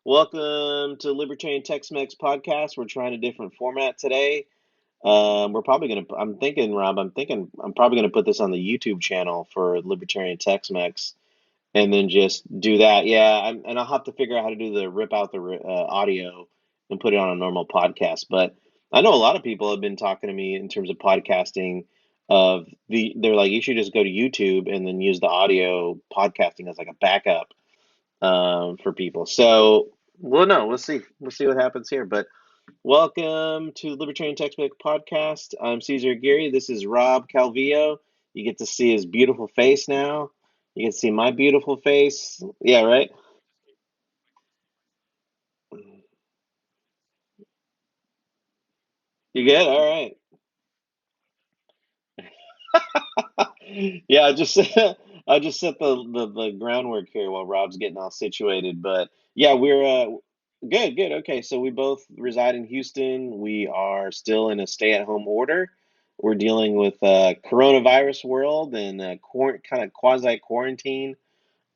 Welcome to Libertarian Tex-Mex podcast. We're trying a different format today. We're probably gonna. I'm thinking, Rob. I'm thinking I'm probably gonna put this on the YouTube channel for Libertarian Tex-Mex, and then just do that. Yeah, and I'll have to figure out how to do the rip out the audio and put it on a normal podcast. But I know a lot of people have been talking to me in terms of podcasting. They're like, you should just go to YouTube and then use the audio podcasting as like a backup for people. So we'll know. We'll see. We'll see what happens here. But welcome to Libertarian Textbook Podcast. I'm Caesar Geary. This is Rob Calvillo. You get to see his beautiful face now. You get to see my beautiful face. Yeah, right? You good? All right. Yeah, I just set the groundwork here while Rob's getting all situated. But yeah, we're good, good. Okay, so we both reside in Houston. We are still in a stay-at-home order. We're dealing with coronavirus world and kind of quasi quarantine,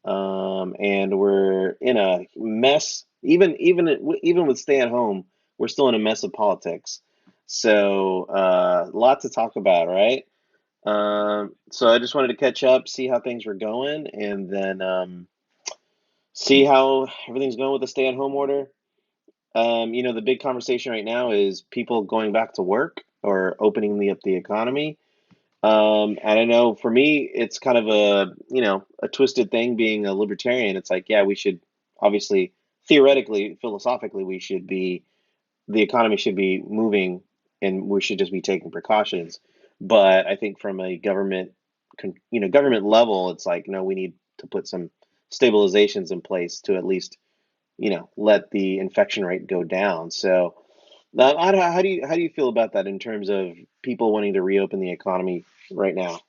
and we're in a mess. Even with stay-at-home, we're still in a mess of politics. So, a lot to talk about, right? So I just wanted to catch up, see how things were going, and then see how everything's going with the stay-at-home order. The big conversation right now is people going back to work or opening up the economy. And I know for me, it's kind of a twisted thing being a libertarian. It's like, yeah, we should obviously, theoretically, philosophically, the economy should be moving and we should just be taking precautions. But I think from a government level, it's like, no, we need to put some stabilizations in place to at least, let the infection rate go down. So, how do you feel about that in terms of people wanting to reopen the economy right now?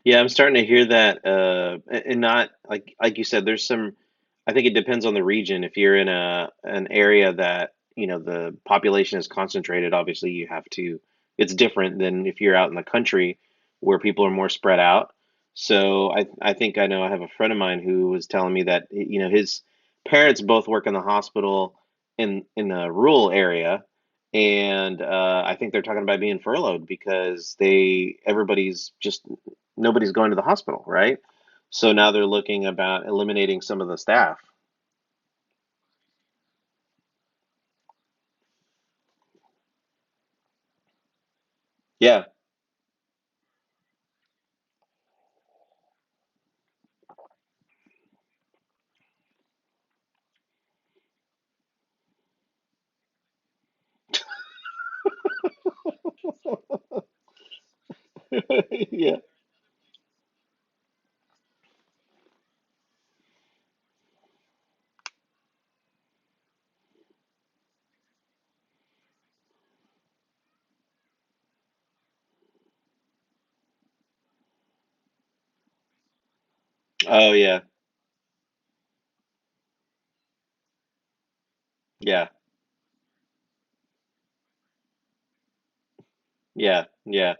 Yeah, I'm starting to hear that, and not like you said. There's some. I think it depends on the region. If you're in an area that the population is concentrated, obviously you have to. It's different than if you're out in the country where people are more spread out. So I think I know I have a friend of mine who was telling me that his parents both work in the hospital in a rural area, and I think they're talking about being furloughed because everybody's just nobody's going to the hospital, right? So now they're looking about eliminating some of the staff. Yeah. Yeah. Oh yeah. Yeah. Yeah. Yeah.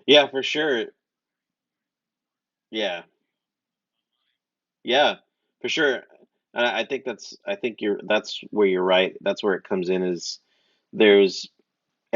Yeah, for sure. Yeah. Yeah, for sure. And I think that's where you're right. That's where it comes in is there's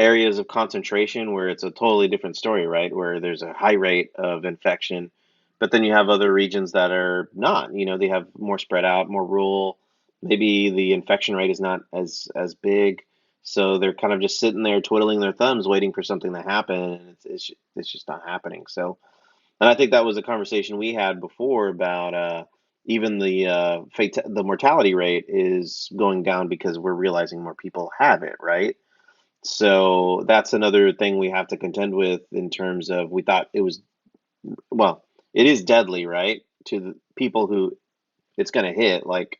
areas of concentration where it's a totally different story, right? Where there's a high rate of infection, but then you have other regions that are not, they have more spread out, more rural. Maybe the infection rate is not as big, so they're kind of just sitting there twiddling their thumbs, waiting for something to happen, and it's just not happening. So, and I think that was a conversation we had before about even the mortality rate is going down because we're realizing more people have it, right? So that's another thing we have to contend with in terms of we thought it was, well, it is deadly, right? To the people who it's going to hit, like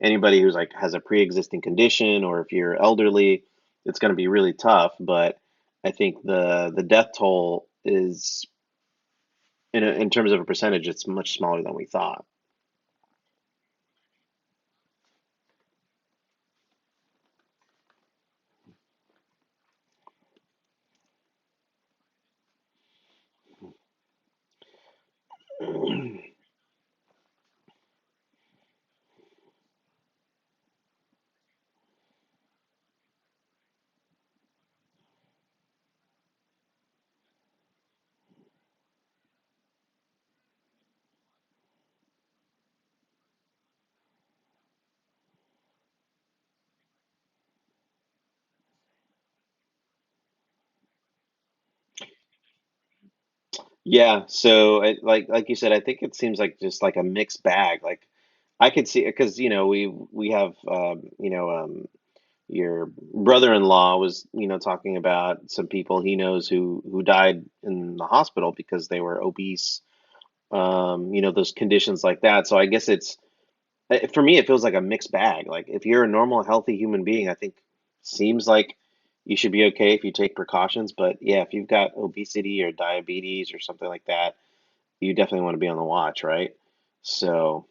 anybody who's like has a pre-existing condition or if you're elderly, it's going to be really tough. But I think the death toll is in terms of a percentage, it's much smaller than we thought. Yeah, so like you said, I think it seems like just like a mixed bag. Like I could see because we have your brother-in-law was talking about some people he knows who died in the hospital because they were obese, those conditions like that. So I guess for me it feels like a mixed bag. Like if you're a normal healthy human being, I think seems like you should be okay if you take precautions, but yeah, if you've got obesity or diabetes or something like that, you definitely want to be on the watch, right? So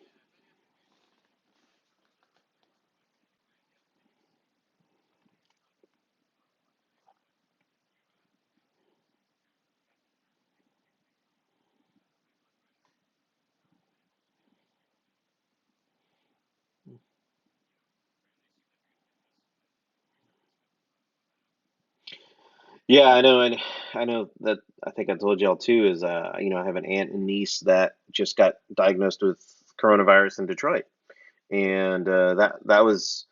yeah, I know, and I know that I think I told y'all too is I have an aunt and niece that just got diagnosed with coronavirus in Detroit, and that was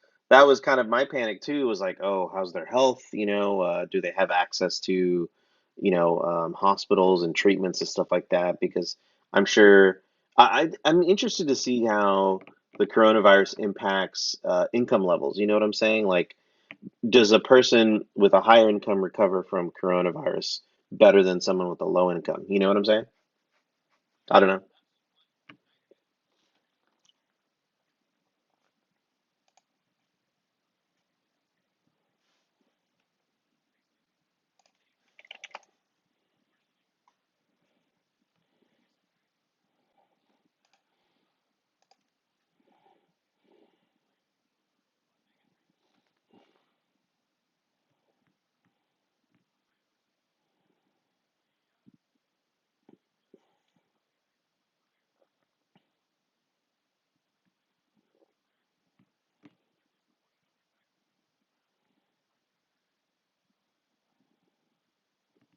kind of my panic too. Was like, oh, how's their health? Do they have access to hospitals and treatments and stuff like that? Because I'm sure I'm interested to see how the coronavirus impacts income levels. You know what I'm saying? Like does a person with a higher income recover from coronavirus better than someone with a low income? You know what I'm saying? I don't know.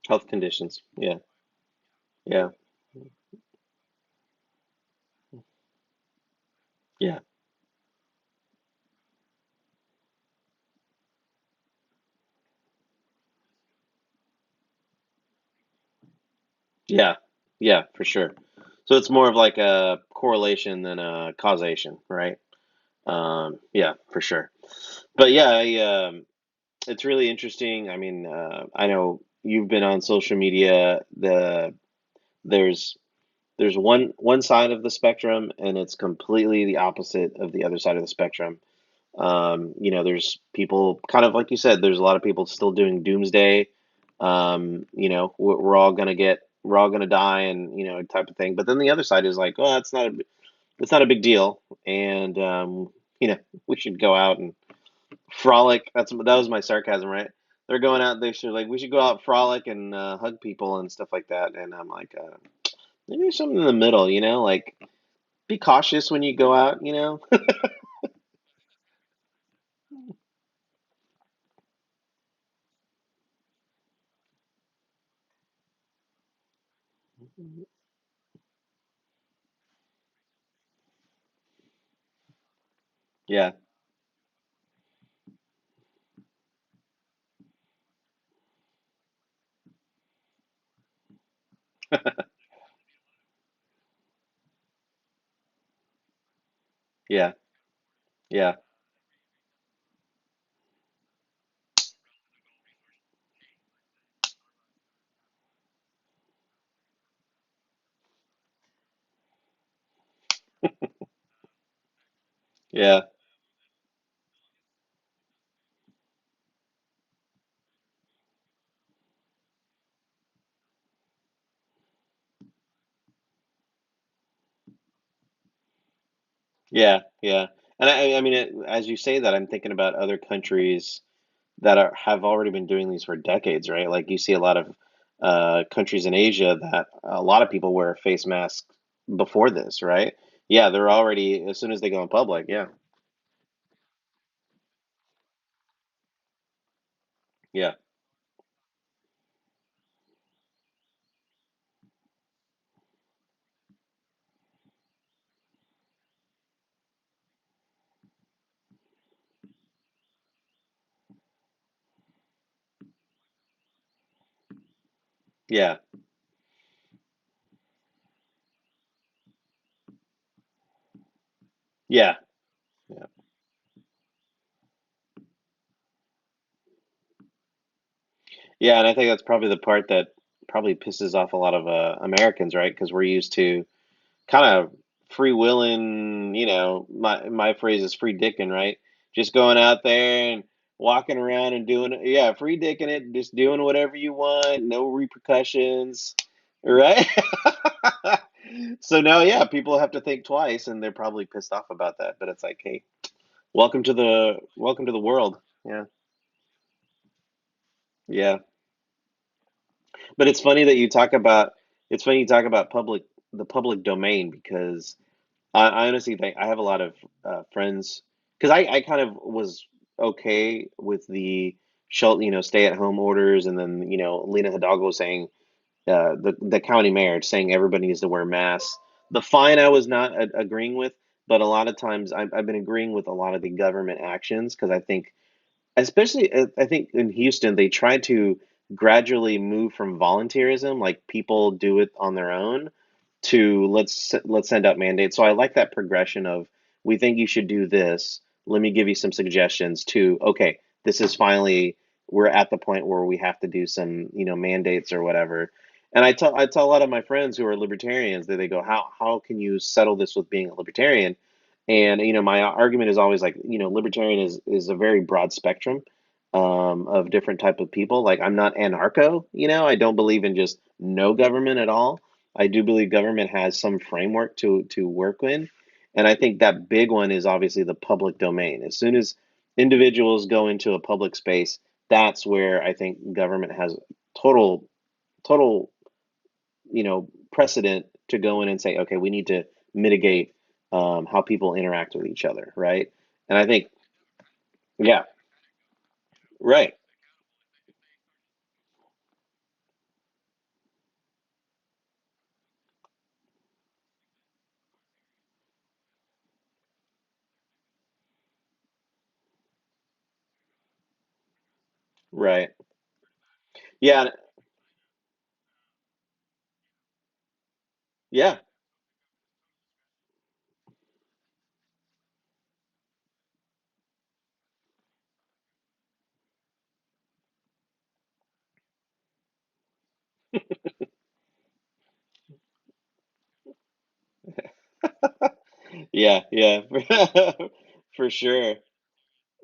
Health conditions. Yeah. Yeah. Yeah. Yeah. Yeah, for sure. So it's more of like a correlation than a causation, right? Yeah, for sure. But yeah, it's really interesting. I mean, I know you've been on social media. There's there's one side of the spectrum, and it's completely the opposite of the other side of the spectrum. There's people kind of like you said, there's a lot of people still doing doomsday. We're all gonna die, and type of thing. But then the other side is like, oh, it's not a big deal, and you know, we should go out and frolic. That was my sarcasm, right? They're going out. They should like we should go out frolic and hug people and stuff like that. And I'm like, maybe something in the middle, like be cautious when you go out, Yeah. Yeah. Yeah. Yeah. Yeah. Yeah. And I mean, as you say that, I'm thinking about other countries that have already been doing these for decades, right? Like you see a lot of countries in Asia that a lot of people wear face masks before this, right? Yeah, they're already as soon as they go in public. Yeah. Yeah. Yeah. Yeah. Yeah. Yeah, and I think that's probably the part that probably pisses off a lot of Americans, right? Because we're used to kind of free willing, my phrase is free dicking, right? Just going out there and walking around and doing it. Yeah, free dicking it, just doing whatever you want, no repercussions, right? So now, yeah, people have to think twice, and they're probably pissed off about that. But it's like, hey, welcome to the world. Yeah, yeah. But it's funny you talk about the public domain because I honestly think I have a lot of friends because I kind of was okay with the stay at home orders, and then Lena Hidalgo saying the county mayor saying everybody needs to wear masks. The fine I was not agreeing with, but a lot of times I've been agreeing with a lot of the government actions because I think especially I think in Houston they try to gradually move from volunteerism, like people do it on their own, to let's send out mandates. So I like that progression of we think you should do this. Let me give you some suggestions to okay, this is finally we're at the point where we have to do some, mandates or whatever. And I tell a lot of my friends who are libertarians that they go, how can you settle this with being a libertarian? And my argument is always like, libertarian is a very broad spectrum of different type of people. Like I'm not anarcho, I don't believe in just no government at all. I do believe government has some framework to work in, and I think that big one is obviously the public domain. As soon as individuals go into a public space, that's where I think government has total total precedent to go in and say, okay, we need to mitigate how people interact with each other, right? And I think, yeah, right, right, yeah, yeah, yeah, yeah, for sure.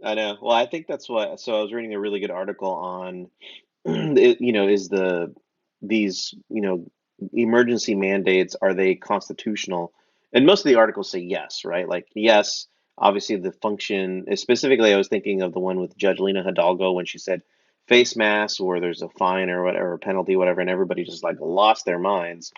I know. Well, I think that's what. So I was reading a really good article on, is these, emergency mandates, are they constitutional? And most of the articles say yes, right? Like, yes, obviously the function, specifically, I was thinking of the one with Judge Lena Hidalgo when she said face masks or there's a fine or whatever, a penalty, whatever, and everybody just like lost their minds.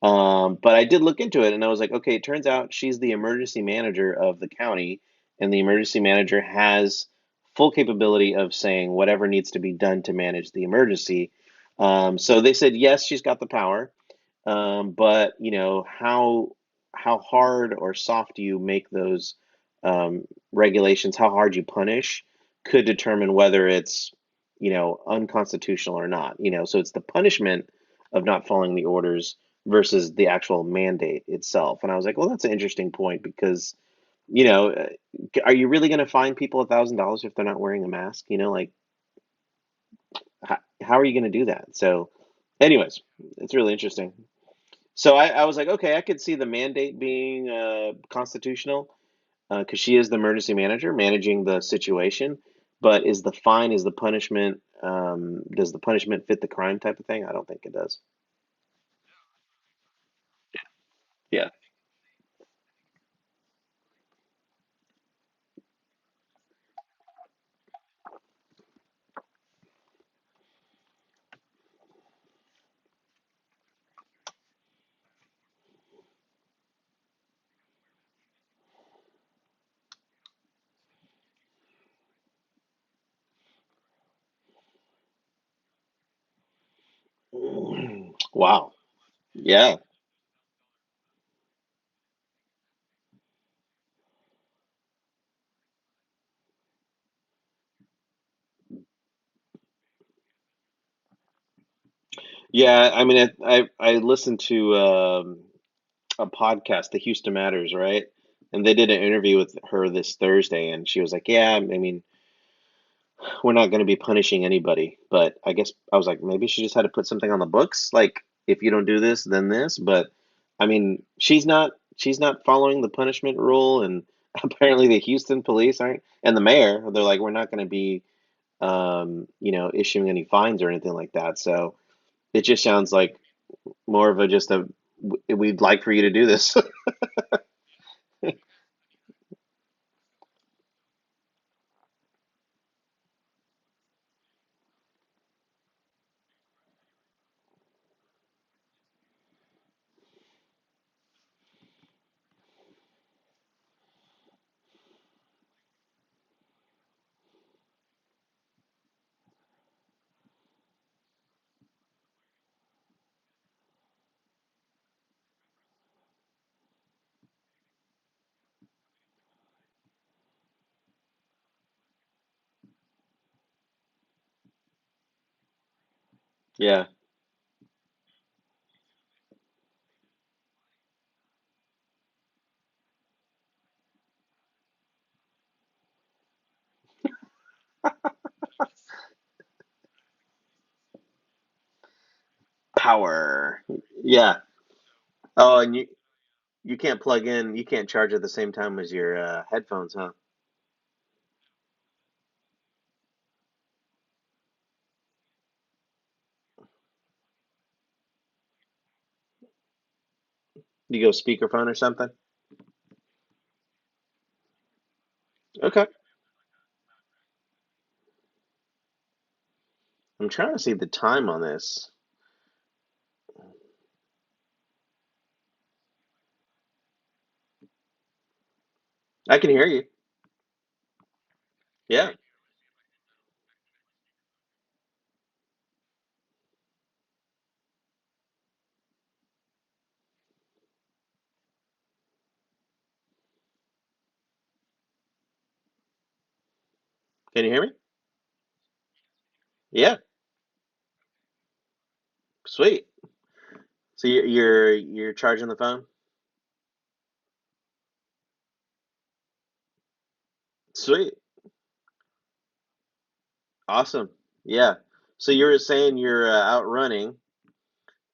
But I did look into it and I was like, okay, it turns out she's the emergency manager of the county, and the emergency manager has full capability of saying whatever needs to be done to manage the emergency. So they said, yes, she's got the power. But how hard or soft you make those regulations, how hard you punish, could determine whether it's unconstitutional or not. So it's the punishment of not following the orders versus the actual mandate itself. And I was like, well, that's an interesting point because you know, uh, are you really going to fine people $1,000 if they're not wearing a mask? Like how are you going to do that? So, anyways, it's really interesting. So I was like, okay, I could see the mandate being constitutional because she is the emergency manager managing the situation. But is the punishment, does the punishment fit the crime type of thing? I don't think it does. Yeah. Wow. Yeah. Yeah. I mean, I listened to a podcast, The Houston Matters, right? And they did an interview with her this Thursday, and she was like, "Yeah, I mean, we're not going to be punishing anybody, but I guess I was like, maybe she just had to put something on the books, like if you don't do this, then this." But I mean, she's not following the punishment rule, and apparently the Houston police aren't, and the mayor, they're like, we're not going to be, issuing any fines or anything like that. So it just sounds like more of a just a we'd like for you to do this. Yeah, power. Yeah. Oh, and you can't plug in, you can't charge at the same time as your headphones, huh? You go speakerphone or something? Okay. I'm trying to see the time on this. I can hear you. Yeah. Can you hear me? Yeah. Sweet. So you're charging the phone? Sweet. Awesome. Yeah. So you were saying you're out running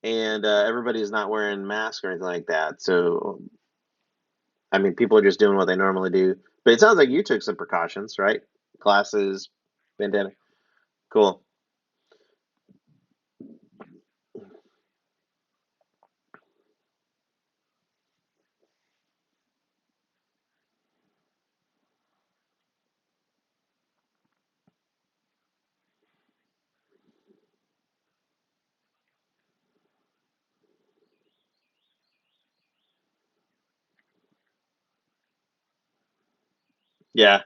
and everybody's not wearing masks or anything like that. So I mean, people are just doing what they normally do. But it sounds like you took some precautions, right? Glasses, bandana. Cool. Yeah.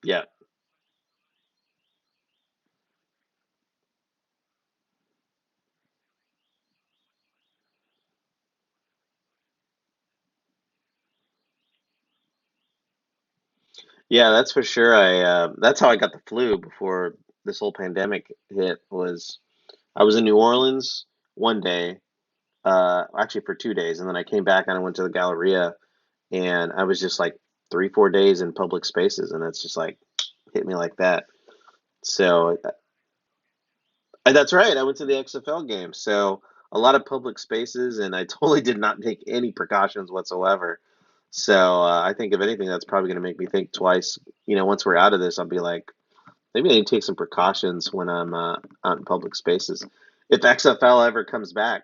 Yeah. Yeah, that's for sure. That's how I got the flu before this whole pandemic hit. Was I was in New Orleans one day, actually for 2 days, and then I came back and I went to the Galleria, and I was just like 3, 4 days in public spaces, and it's just like hit me like that. So that's right. I went to the XFL game, so a lot of public spaces, and I totally did not take any precautions whatsoever. So I think if anything, that's probably going to make me think twice. Once we're out of this, I'll be like, maybe I need to take some precautions when I'm out in public spaces. If XFL ever comes back.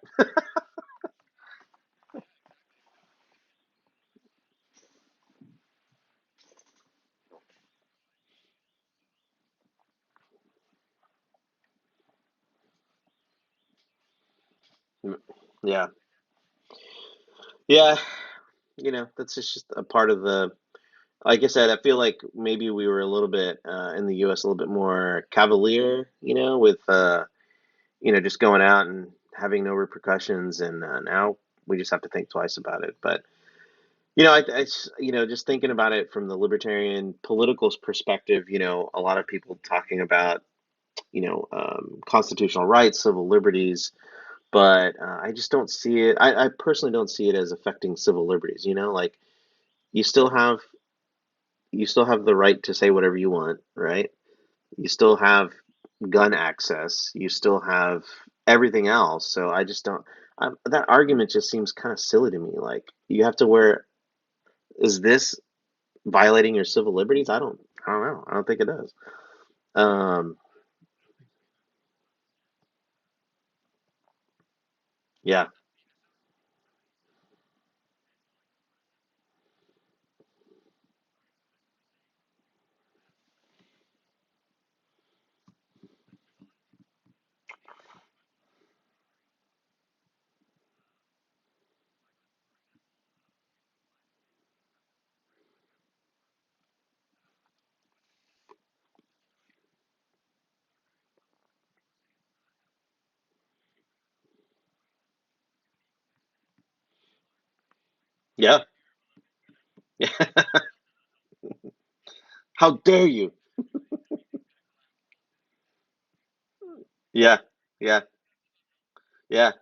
Yeah, yeah. That's just a part of the. Like I said, I feel like maybe we were a little bit in the U.S. a little bit more cavalier, with just going out and having no repercussions, and now we just have to think twice about it. But just thinking about it from the libertarian political perspective, a lot of people talking about constitutional rights, civil liberties, but I just don't see it. I personally don't see it as affecting civil liberties. Like you still have you still have the right to say whatever you want, right? You still have gun access. You still have everything else. So I just don't. That argument just seems kind of silly to me. Like you have to wear. Is this violating your civil liberties? I don't know. I don't think it does. Um. Yeah. Yeah. How dare you? Yeah. Yeah. Yeah.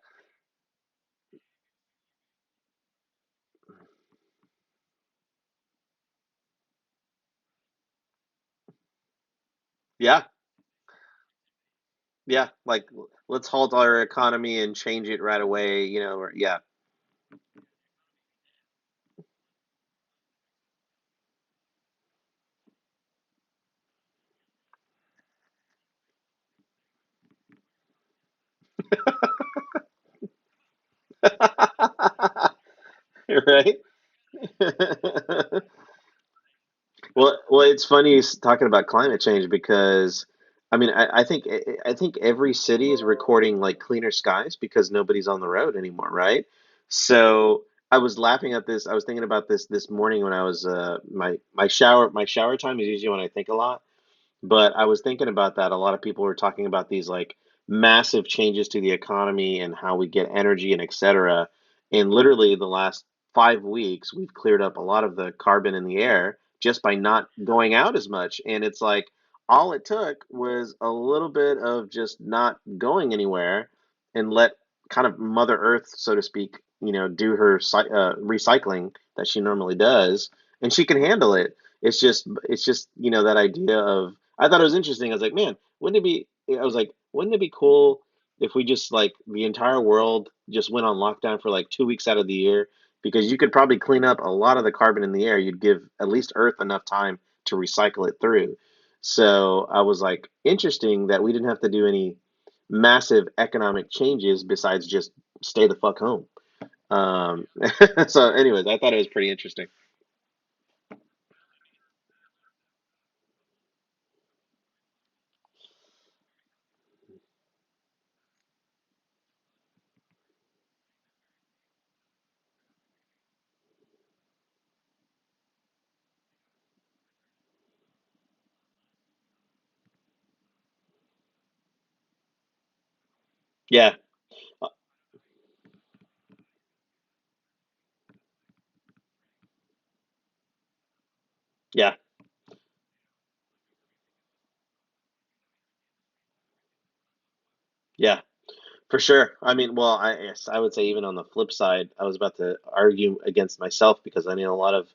Yeah. Yeah. Like let's halt our economy and change it right away. Or, yeah. Right. Well, it's funny talking about climate change because, I mean, I think every city is recording like cleaner skies because nobody's on the road anymore, right? So I was laughing at this. I was thinking about this morning when I was my shower time is usually when I think a lot. But I was thinking about that. A lot of people were talking about these like massive changes to the economy and how we get energy and et cetera. And literally the last 5 weeks, we've cleared up a lot of the carbon in the air just by not going out as much. And it's like all it took was a little bit of just not going anywhere and let kind of Mother Earth, so to speak, do her recycling that she normally does, and she can handle it. It's just that idea of I thought it was interesting. I was like, man, wouldn't it be? I was like, wouldn't it be cool if we just like the entire world just went on lockdown for like 2 weeks out of the year? Because you could probably clean up a lot of the carbon in the air. You'd give at least Earth enough time to recycle it through. So I was like, interesting that we didn't have to do any massive economic changes besides just stay the fuck home. Um, so, anyways, I thought it was pretty interesting. Yeah. uh, Yeah. Yeah. For sure. I mean, well, yes, I would say even on the flip side, I was about to argue against myself because I mean a lot of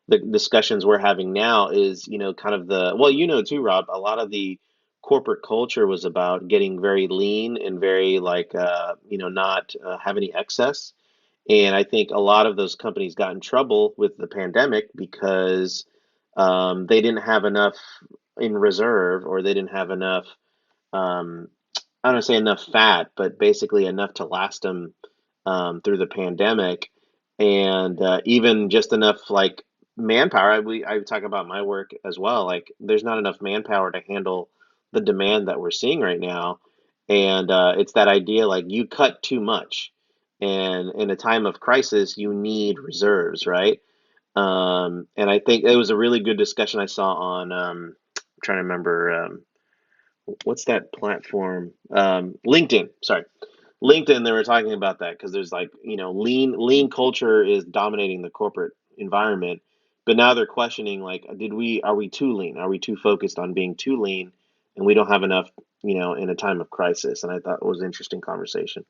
the discussions we're having now is, kind of well, too, Rob, a lot of the corporate culture was about getting very lean and very like, not have any excess. And I think a lot of those companies got in trouble with the pandemic because they didn't have enough in reserve, or they didn't have enough. Um, I don't say enough fat, but basically enough to last them through the pandemic, and even just enough like manpower. I talk about my work as well. Like, there's not enough manpower to handle the demand that we're seeing right now, and it's that idea like you cut too much, and in a time of crisis, you need reserves, right? And I think it was a really good discussion I saw on. I'm trying to remember. What's that platform? LinkedIn. Sorry, LinkedIn. They were talking about that because there's like, lean culture is dominating the corporate environment, but now they're questioning like, are we too lean? Are we too focused on being too lean, and we don't have enough, in a time of crisis? And I thought it was an interesting conversation.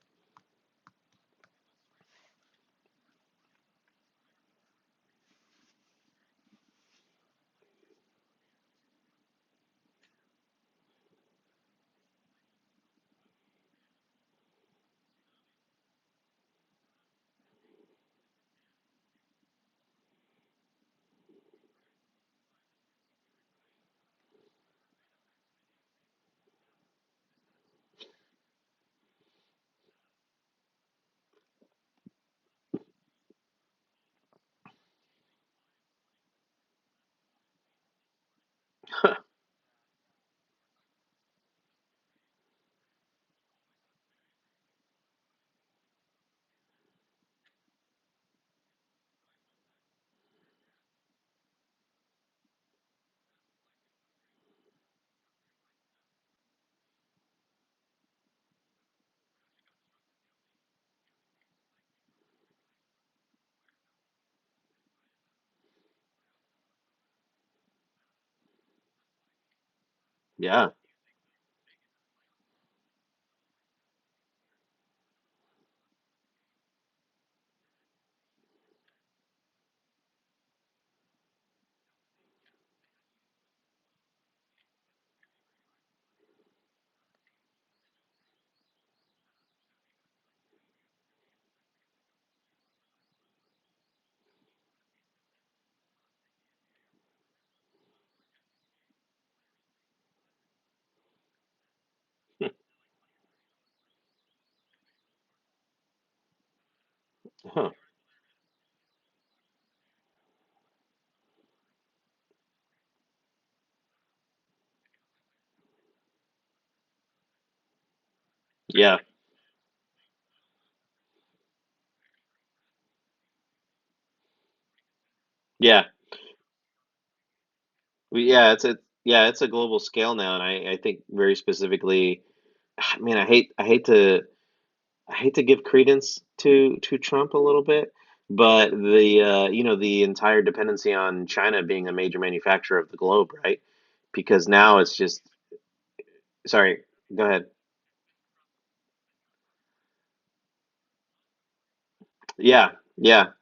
Yeah, huh. Yeah, yeah. It's a global scale now, and I think very specifically. I mean, I hate to give credence to Trump a little bit, but the entire dependency on China being a major manufacturer of the globe, right? Because now it's just, sorry, go ahead. Yeah, yeah.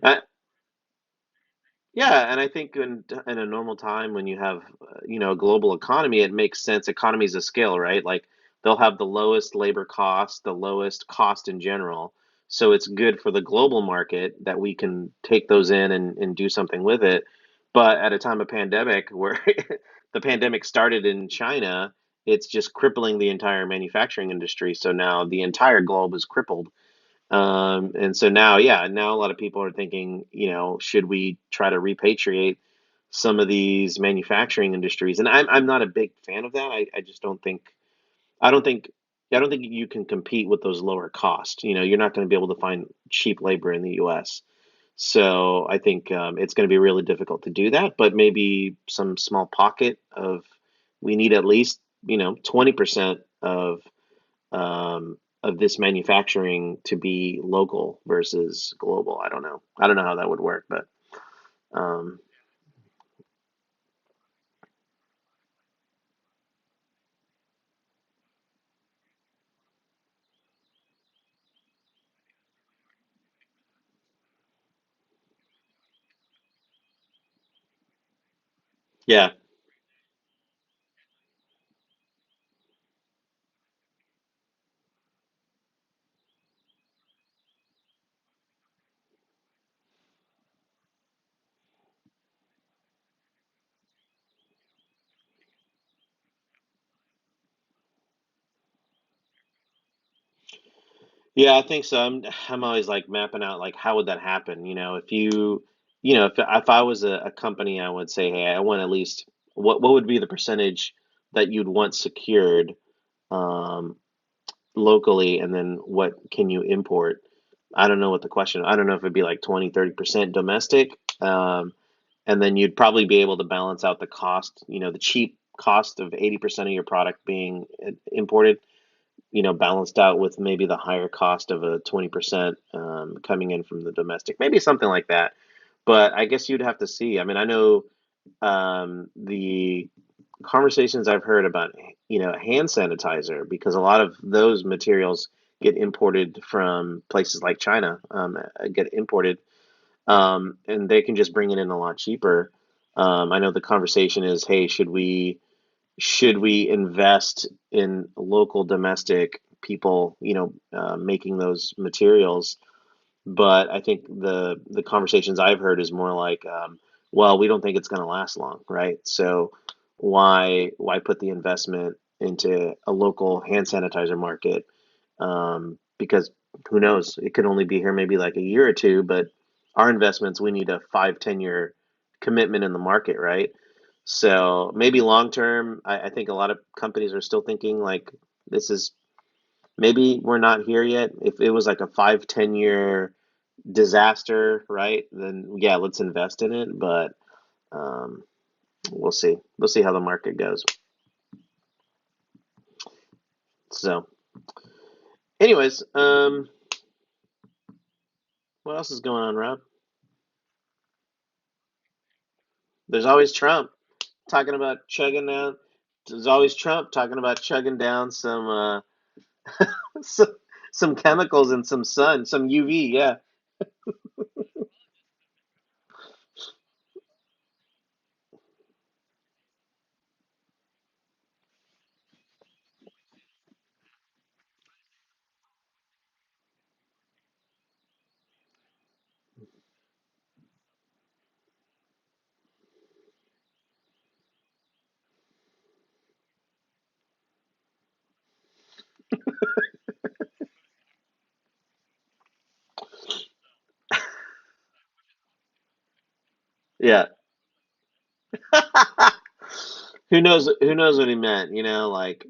Uh, Yeah, and I think in a normal time when you have, a global economy, it makes sense. Economies of scale, right? Like, they'll have the lowest labor cost, the lowest cost in general. So it's good for the global market that we can take those in and do something with it. But at a time of pandemic where the pandemic started in China, it's just crippling the entire manufacturing industry. So now the entire globe is crippled, and so now, yeah, now a lot of people are thinking, should we try to repatriate some of these manufacturing industries? And I'm not a big fan of that. I just I don't think, I don't think you can compete with those lower costs. You're not going to be able to find cheap labor in the U.S. So I think it's going to be really difficult to do that. But maybe some small pocket of, we need at least, 20% of of this manufacturing to be local versus global. I don't know. I don't know how that would work, but um, yeah, yeah, I think so. I'm always like mapping out like how would that happen? If if I was a company, I would say, hey, I want at least what would be the percentage that you'd want secured um, locally, and then what can you import? I don't know what the question. I don't know if it'd be like 20, 30% domestic, um, and then you'd probably be able to balance out the cost. The cheap cost of 80% of your product being imported, balanced out with maybe the higher cost of a 20% coming in from the domestic, maybe something like that. But I guess you'd have to see. I mean, I know the conversations I've heard about, hand sanitizer, because a lot of those materials get imported from places like China, get imported, and they can just bring it in a lot cheaper. I know the conversation is, hey, should we invest in local domestic people, making those materials? But I think the conversations I've heard is more like, well, we don't think it's going to last long, right? So why put the investment into a local hand sanitizer market? Because who knows? It could only be here maybe like a year or two, but our investments, we need a 5, 10 year commitment in the market, right? So maybe long term, I think a lot of companies are still thinking like this is maybe we're not here yet. If it was like a 5, 10 year disaster, right? Then yeah, let's invest in it. But um, we'll see. We'll see how the market goes. So, anyways, what else is going on, Rob? There's always Trump talking about chugging down. There's always Trump talking about chugging down some, some chemicals and some sun, some UV. Yeah, yeah. Who knows what he meant? Like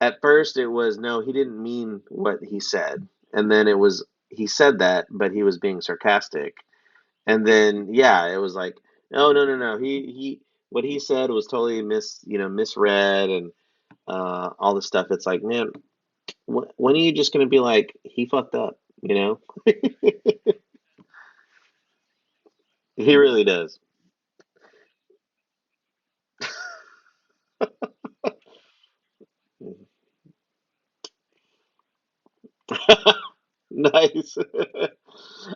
at first it was no, he didn't mean what he said, and then it was he said that, but he was being sarcastic. And then yeah, it was like, no, no, no, no. He what he said was totally misread, and all this stuff. It's like, man, when are you just gonna be like, he fucked up? You know, he really does. Nice.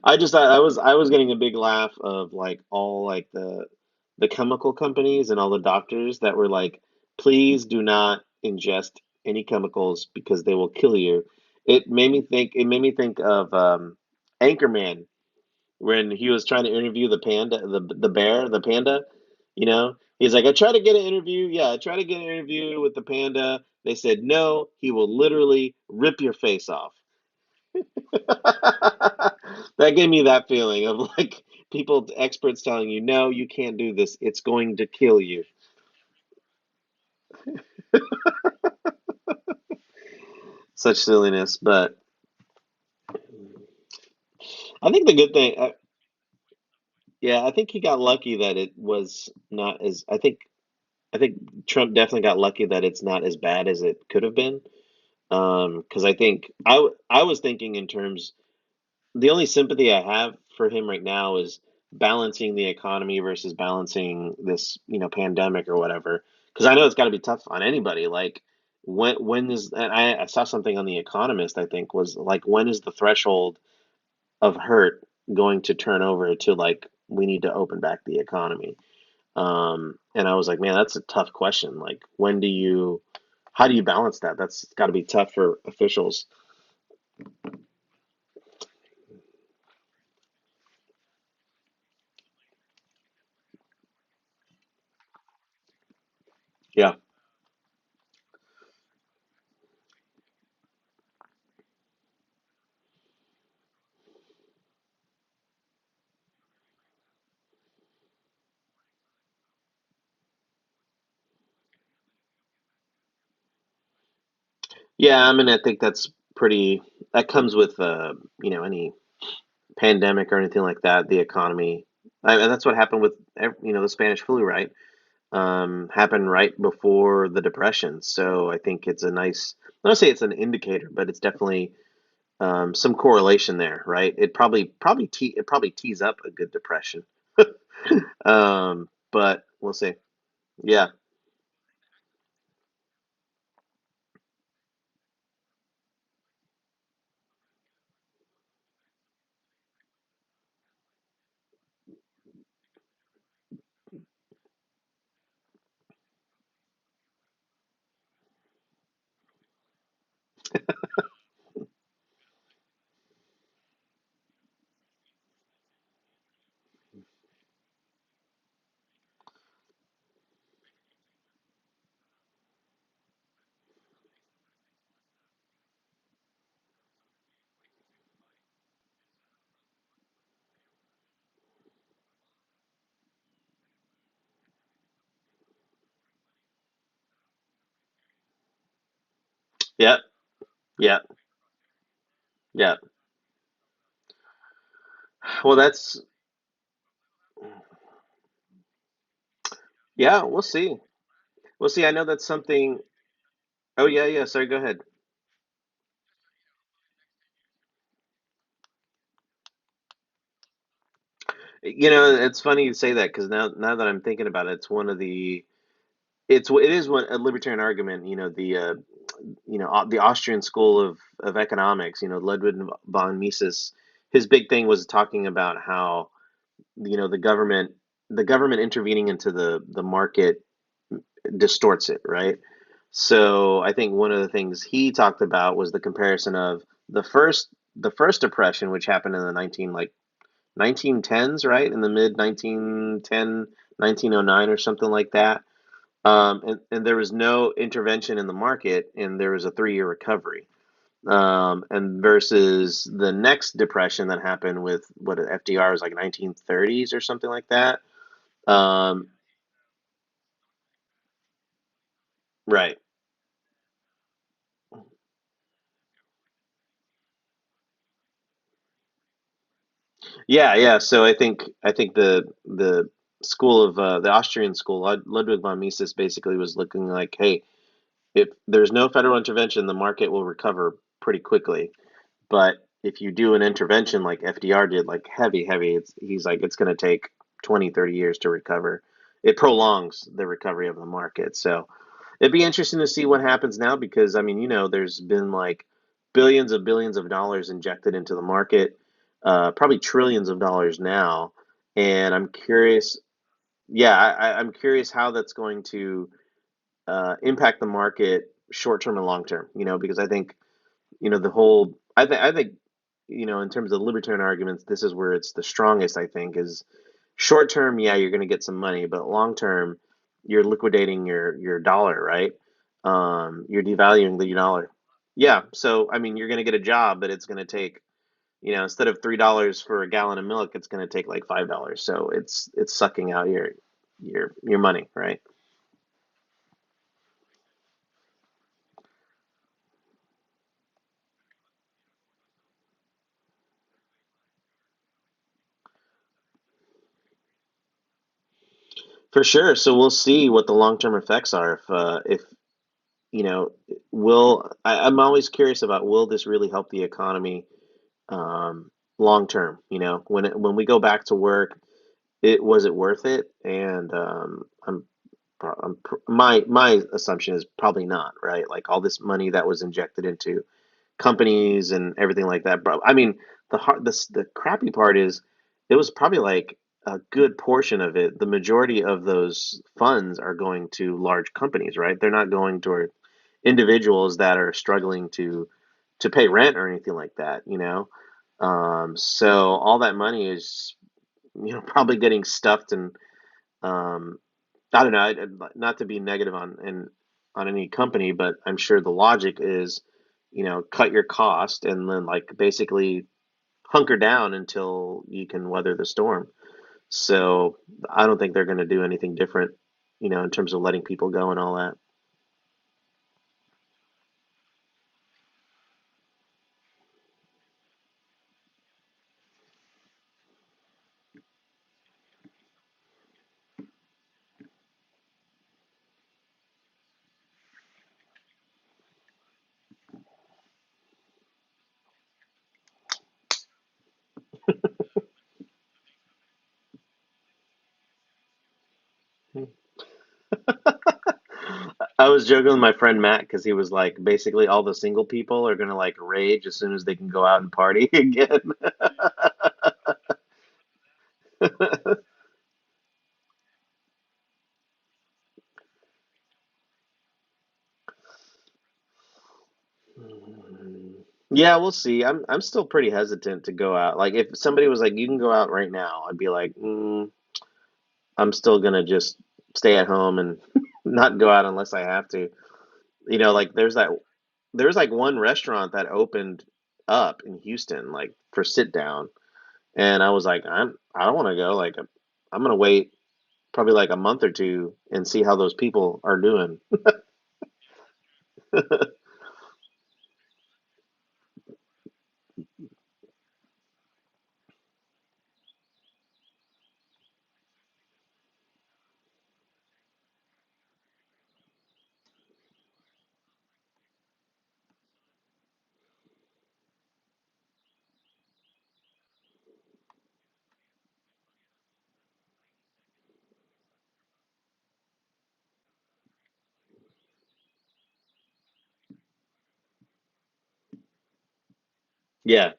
I just thought I was getting a big laugh of like all like the chemical companies and all the doctors that were like, please do not ingest any chemicals because they will kill you. It made me think of Anchorman when he was trying to interview the panda, the bear, the panda, He's like, I tried to get an interview. Yeah, I tried to get an interview with the panda. They said no, he will literally rip your face off. That gave me that feeling of like people, experts telling you, no, you can't do this. It's going to kill you. Such silliness. But I think the good thing, yeah, I think he got lucky that it was not as, I think Trump definitely got lucky that it's not as bad as it could have been. Because I think I was thinking in terms. The only sympathy I have for him right now is balancing the economy versus balancing this, pandemic or whatever. Because I know it's got to be tough on anybody. Like, when is, and I saw something on The Economist, I think, was like, when is the threshold of hurt going to turn over to like we need to open back the economy? And I was like, man, that's a tough question. Like, how do you balance that? That's got to be tough for officials. Yeah. Yeah, I mean, I think that comes with, any pandemic or anything like that, the economy. And that's what happened with, the Spanish flu, right? Happened right before the Depression. So I think it's a nice, I don't say it's an indicator, but it's definitely some correlation there, right? It probably tees up a good depression. But we'll see. Yeah, yeah, yeah, yeah. Well, yeah, we'll see. We'll see. I know that's something. Oh, yeah, yeah. Sorry, go ahead. It's funny you say that because now that I'm thinking about it, it is one a libertarian argument. The Austrian school of economics. Ludwig von Mises. His big thing was talking about how the government intervening into the market distorts it, right? So I think one of the things he talked about was the comparison of the first depression, which happened in the 1910s, right? In the mid 1910, 1909 or something like that. And there was no intervention in the market, and there was a 3-year recovery. And versus the next depression that happened with what FDR was like 1930s or something like that. Um, right. Yeah, yeah. So I think the Austrian school, Ludwig von Mises basically was looking like, hey, if there's no federal intervention, the market will recover pretty quickly. But if you do an intervention like FDR did, like heavy, heavy, he's like, it's going to take 20, 30 years to recover. It prolongs the recovery of the market. So it'd be interesting to see what happens now because, I mean, there's been like billions of dollars injected into the market, probably trillions of dollars now. And I'm curious, yeah, I'm curious how that's going to impact the market short term and long term, because I think I think in terms of libertarian arguments, this is where it's the strongest. I think is short term, yeah, you're going to get some money, but long term, you're liquidating your dollar, right? You're devaluing the dollar. Yeah, so I mean, you're going to get a job, but it's going to take instead of $3 for a gallon of milk, it's going to take like $5. So it's sucking out your money, right? For sure. So we'll see what the long term effects are if you know, I'm always curious about, will this really help the economy long term? When we go back to work, it was it worth it? And my assumption is probably not, right? Like all this money that was injected into companies and everything like that. But I mean, the crappy part is it was probably like a good portion of it. The majority of those funds are going to large companies, right? They're not going toward individuals that are struggling to pay rent or anything like that. So all that money is, probably getting stuffed and um, I don't know, not to be negative on any company, but I'm sure the logic is, cut your cost and then like basically hunker down until you can weather the storm. So I don't think they're going to do anything different, in terms of letting people go and all that. I was joking with my friend Matt because he was like, basically all the single people are gonna like rage as soon as they can go out and party again. Yeah, we'll see. I'm still pretty hesitant to go out. Like if somebody was like, "You can go out right now," I'd be like, "I'm still gonna just stay at home and not go out unless I have to." Like there's like one restaurant that opened up in Houston, like for sit down, and I was like, I don't want to go. Like I'm gonna wait probably like a month or two and see how those people are doing. Yeah.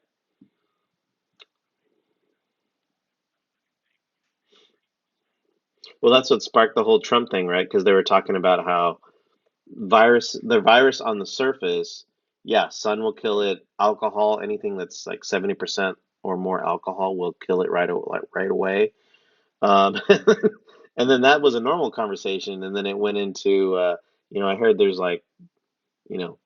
Well, that's what sparked the whole Trump thing, right? Because they were talking about how the virus on the surface, yeah, sun will kill it. Alcohol, anything that's like 70% or more alcohol will kill it like right away. And then that was a normal conversation, and then it went into, I heard there's like, you know,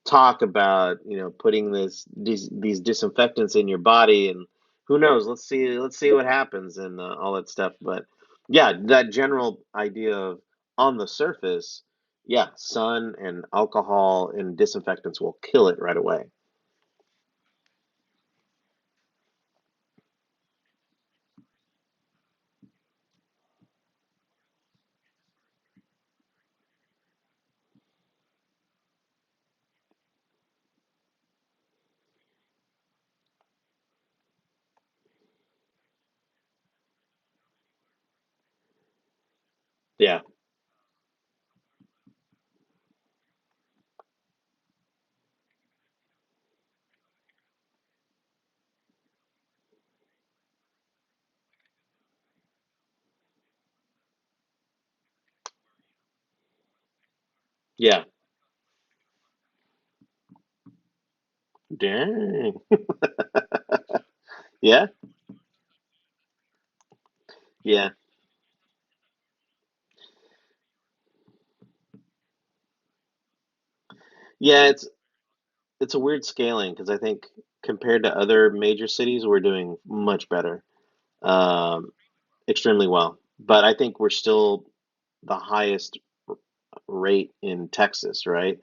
talk about putting these disinfectants in your body, and who knows, let's see what happens and all that stuff. But yeah, that general idea of on the surface, yeah, sun and alcohol and disinfectants will kill it right away. Yeah, yeah. Dang. Yeah, yeah, yeah. It's a weird scaling because I think compared to other major cities, we're doing much better. Um, Extremely well. But I think we're still the highest rate in Texas, right?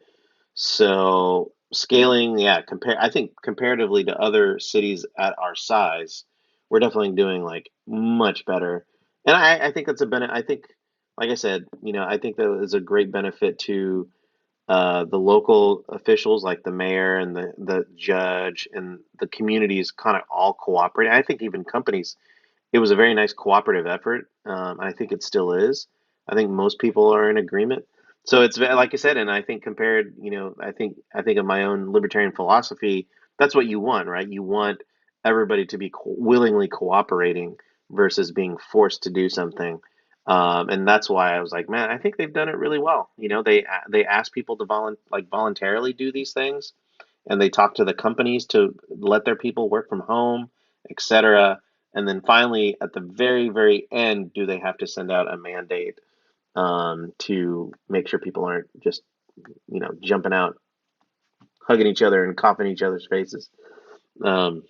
So scaling, yeah, I think comparatively to other cities at our size, we're definitely doing like much better. And I think that's a benefit. I think, like I said, I think that is a great benefit to The local officials like the mayor and the judge and the communities kind of all cooperate. I think even companies, it was a very nice cooperative effort, and I think it still is. I think most people are in agreement. So it's like I said, and I think compared, I think of my own libertarian philosophy. That's what you want, right? You want everybody to be willingly cooperating versus being forced to do something. And that's why I was like, man, I think they've done it really well. They ask people to voluntarily do these things, and they talk to the companies to let their people work from home, etc. And then finally, at the very, very end, do they have to send out a mandate to make sure people aren't just, jumping out, hugging each other, and coughing in each other's faces. Um,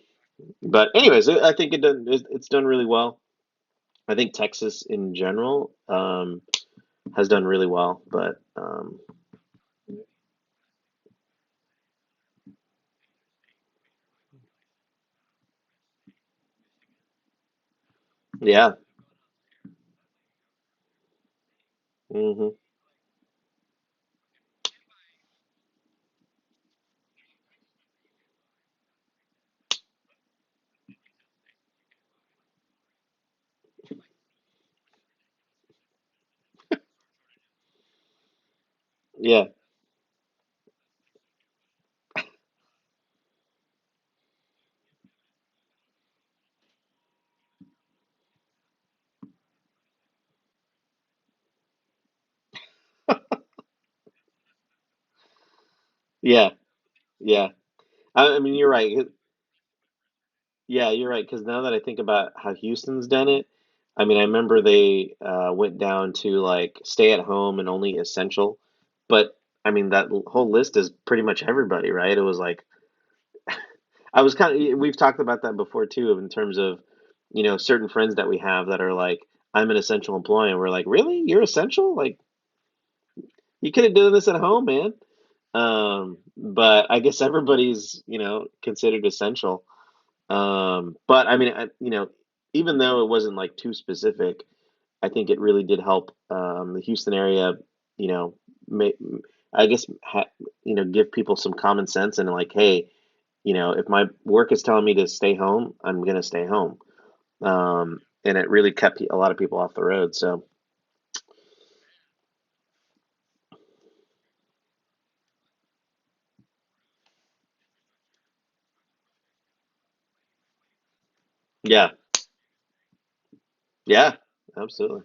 but anyways, I think it's done really well. I think Texas in general has done really well, but yeah, hmm, yeah, yeah, yeah. I mean, you're right. Yeah, you're right. Because now that I think about how Houston's done it, I mean, I remember they went down to like stay at home and only essential. But I mean, that whole list is pretty much everybody, right? It was like, I was we've talked about that before too, in terms of, certain friends that we have that are like, I'm an essential employee. And we're like, really? You're essential? Like, you could have done this at home, man. But I guess everybody's, considered essential. But I mean, even though it wasn't like too specific, I think it really did help the Houston area, you know, ma I guess give people some common sense and like, hey, if my work is telling me to stay home, I'm gonna stay home. And it really kept a lot of people off the road. So yeah, yeah, absolutely.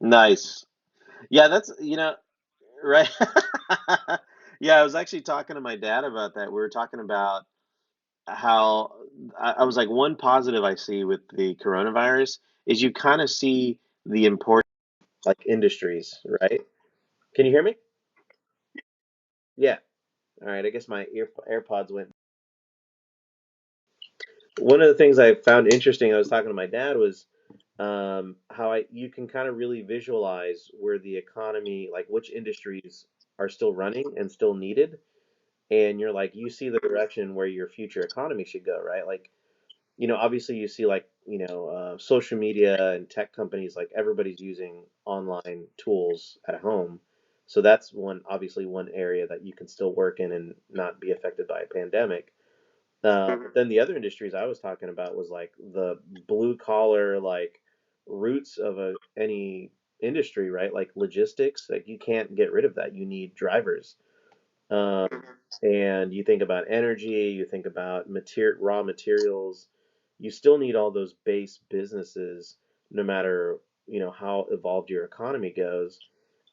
Nice. Yeah, that's right. Yeah, I was actually talking to my dad about that. We were talking about how I was like, one positive I see with the coronavirus is you kind of see the important like industries, right? Can you hear me? Yeah. All right. I guess my AirPods went. One of the things I found interesting, I was talking to my dad, was how you can kind of really visualize where the economy, like which industries are still running and still needed, and you're like, you see the direction where your future economy should go, right? Like, obviously you see like, social media and tech companies, like everybody's using online tools at home. So that's obviously one area that you can still work in and not be affected by a pandemic. But then the other industries I was talking about was like the blue collar, like roots of any industry, right? Like logistics, like you can't get rid of that. You need drivers. Um, and you think about energy, you think about raw materials, you still need all those base businesses, no matter, how evolved your economy goes.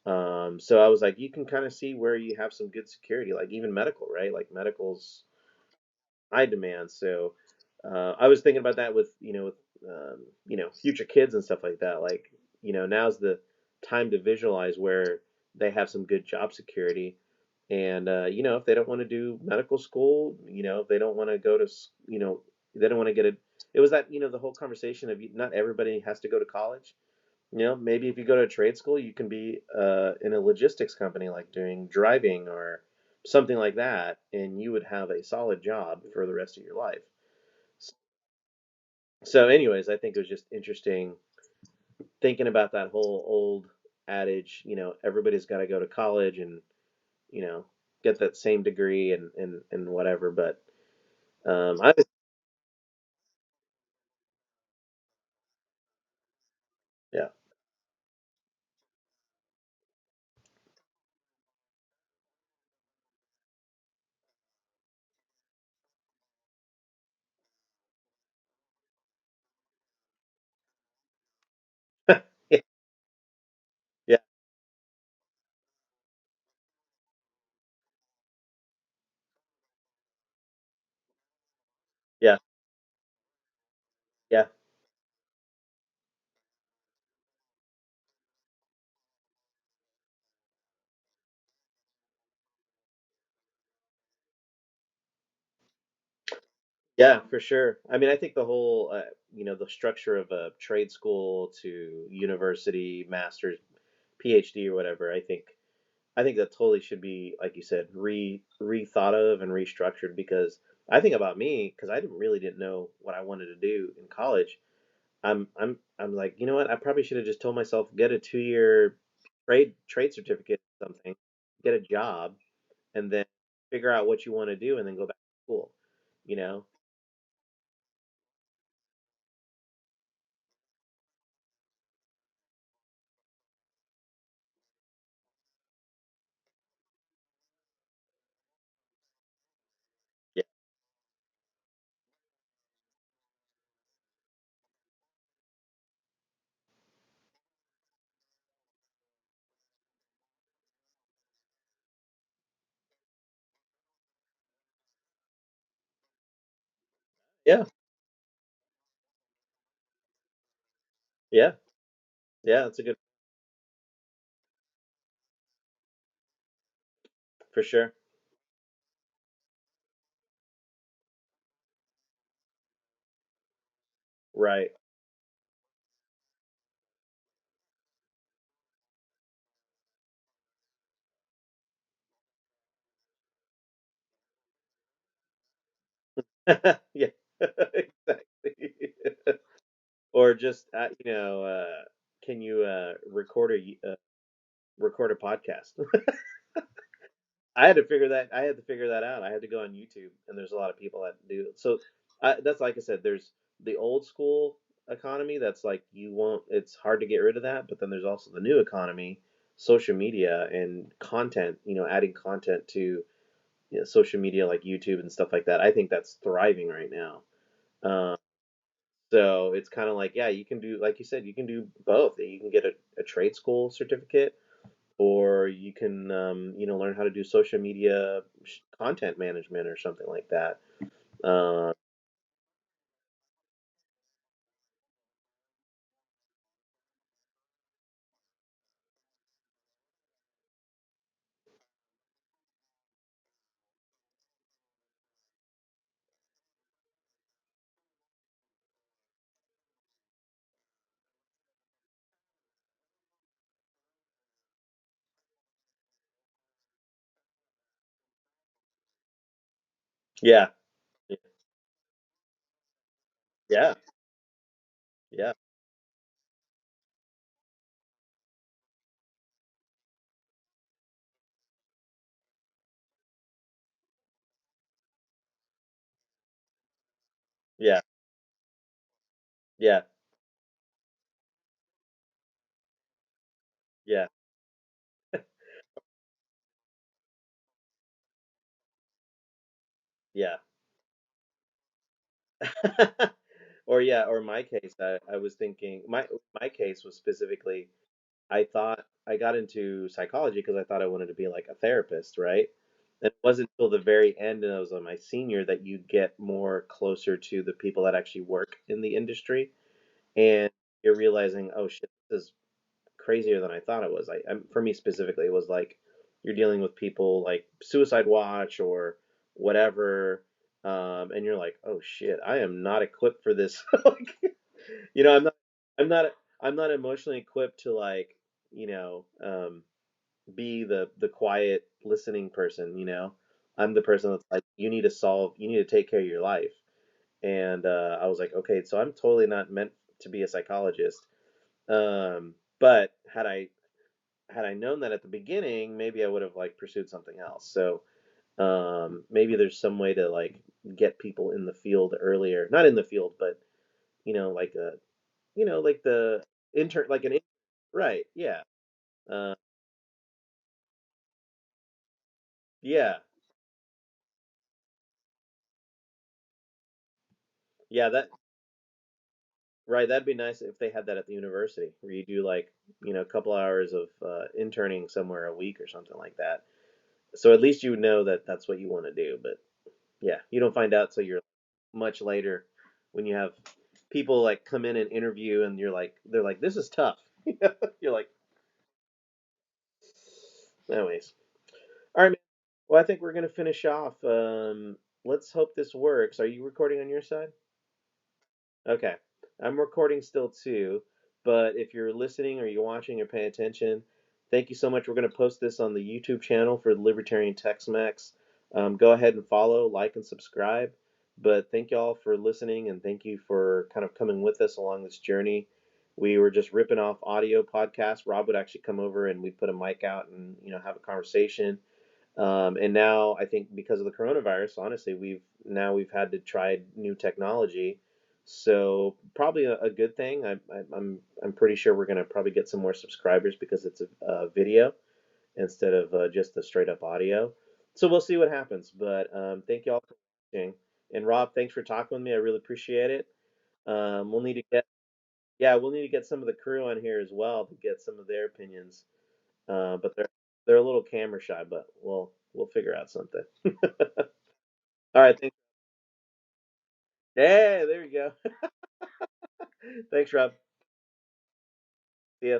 So I was like, you can kind of see where you have some good security, like even medical, right? Like medical's high demand. So I was thinking about that with, future kids and stuff like that. Like, now's the time to visualize where they have some good job security. And, if they don't want to do medical school, if they don't want to go to, they don't want to get it. It was that, the whole conversation of not everybody has to go to college. Maybe if you go to a trade school, you can be in a logistics company, like doing driving or, something like that, and you would have a solid job for the rest of your life. So, anyways, I think it was just interesting thinking about that whole old adage, everybody's got to go to college and, you know, get that same degree and whatever. But I yeah, yeah, yeah, yeah, yeah, yeah, for sure. I mean, I think the whole, the structure of a trade school to university, master's, PhD, or whatever. I think that totally should be, like you said, rethought of and restructured because I think about me because I didn't know what I wanted to do in college. I'm like, you know what? I probably should have just told myself get a 2-year trade certificate or something, get a job, and then figure out what you want to do, and then go back to school. You know? Yeah, yeah, yeah, yeah. That's a good for sure. Right. Yeah, exactly. Or just can you record a podcast? I had to figure that out. I had to go on YouTube, and there's a lot of people that do it. So that's like I said. There's the old school economy that's like you won't. It's hard to get rid of that. But then there's also the new economy, social media and content. Adding content to social media like YouTube and stuff like that. I think that's thriving right now. Um, so it's kind of like, yeah, you can do, like you said, you can do both. You can get a trade school certificate, or you can, learn how to do social media content management or something like that. Uh, yeah, yeah, yeah, yeah, yeah, yeah, yeah. Or yeah, or my case, I was thinking my case was specifically I thought I got into psychology because I thought I wanted to be like a therapist, right? And it wasn't until the very end, and I was on my senior, that you get more closer to the people that actually work in the industry, and you're realizing, oh shit, this is crazier than I thought it was. For me specifically, it was like you're dealing with people like Suicide Watch or whatever, and you're like, oh shit, I am not equipped for this. Like, you know, I'm not, I'm not emotionally equipped to like, you know, um, be the quiet listening person, you know. I'm the person that's like, you need to take care of your life. And I was like, okay, so I'm totally not meant to be a psychologist. But had I known that at the beginning, maybe I would have like pursued something else. So maybe there's some way to like get people in the field earlier, not in the field, but like like the intern, like right, yeah, uh, yeah, yeah, that right. That'd be nice if they had that at the university, where you do like a couple hours of interning somewhere a week or something like that. So at least you know that that's what you want to do. But yeah, you don't find out till you're much later when you have people like come in and interview, and they're like, this is tough. You're like, anyways. All right, man. Well, I think we're gonna finish off. Let's hope this works. Are you recording on your side? Okay. I'm recording still too, but if you're listening or you're watching or paying attention, thank you so much. We're going to post this on the YouTube channel for the Libertarian Tex-Mex. Go ahead and follow, like, and subscribe. But thank you all for listening, and thank you for kind of coming with us along this journey. We were just ripping off audio podcasts. Rob would actually come over and we'd put a mic out and have a conversation. And now I think because of the coronavirus, honestly, we've had to try new technology. So probably a good thing. I'm pretty sure we're gonna probably get some more subscribers because it's a video instead of just a straight up audio. So we'll see what happens. But thank you all for watching. And Rob, thanks for talking with me. I really appreciate it. We'll need to get yeah, we'll need to get some of the crew on here as well to get some of their opinions. But they're a little camera shy, but we'll figure out something. All right, thanks. Hey, there you go. Thanks, Rob. See ya.